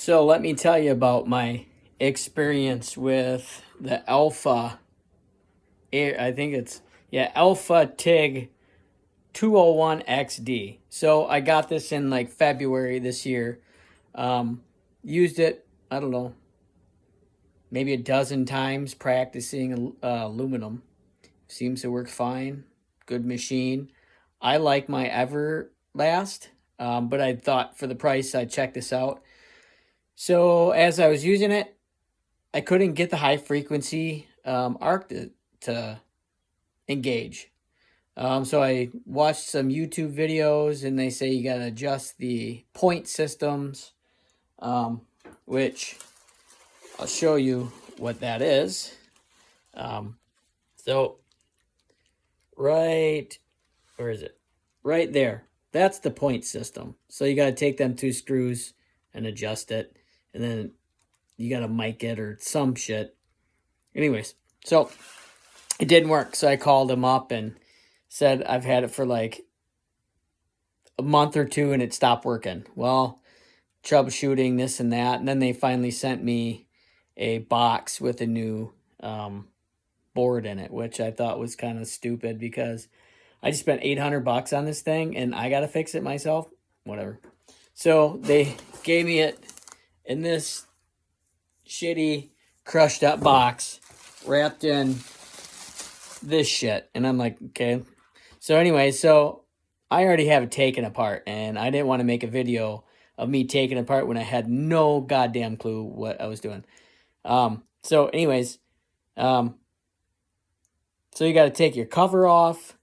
So let me tell you about my experience with the Alpha, I think it's, yeah, Alpha TIG 201XD. So I got this in like February this year. Used it, I don't know, maybe a dozen times practicing aluminum. Seems to work fine. Good machine. I like my Everlast, but I thought for the price I'd check this out. So as I was using it, I couldn't get the high frequency arc to engage. So I watched some YouTube videos and they say you got to adjust the point systems, which I'll show you what that is. So right, where is it? Right there. That's the point system. So you got to take them two screws and adjust it. And then you got to mic it or some shit. Anyways, so it didn't work. So I called him up and said I've had it for like a month or two and it stopped working. Well, troubleshooting this and that. And then they finally sent me a box with a new board in it, which I thought was kind of stupid because I just spent $800 on this thing and I got to fix it myself. Whatever. So they gave me it in this shitty crushed up box wrapped in this shit. And I'm like, okay. So anyway, so I already have it taken apart and I didn't want to make a video of me taking it apart when I had no goddamn clue what I was doing. So anyways, so you got to take your cover off.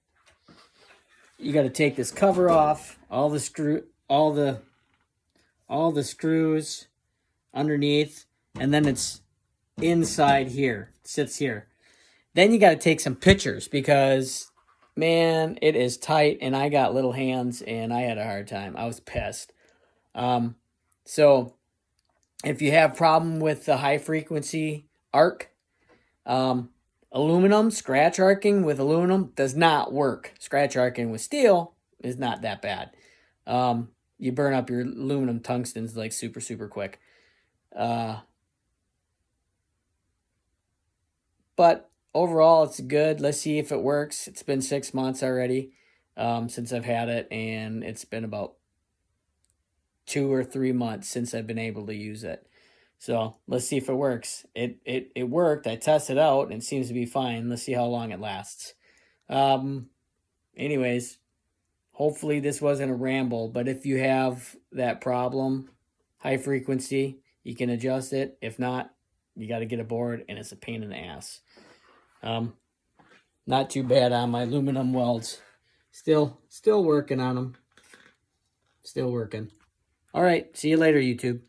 You got to take this cover off, all the screws underneath, and then it's inside here, sits here. Then you got to take some pictures because, man, it is tight, and I got little hands, and I had a hard time. I was pissed. So if you have problem with the high frequency arc, aluminum, scratch arcing with aluminum does not work. Scratch arcing with steel is not that bad. You burn up your aluminum tungstens like super, super quick. But overall, it's good. Let's see if it works. It's been 6 months already since I've had it, and it's been about 2 or 3 months since I've been able to use it. So let's see if it works. It worked. I tested it out, and it seems to be fine. Let's see how long it lasts. Anyways, hopefully this wasn't a ramble, but if you have that problem, high frequency, you can adjust it. If not, you got to get a board, and it's a pain in the ass. Not too bad on my aluminum welds. Still working on them. Still working. All right, see you later, YouTube.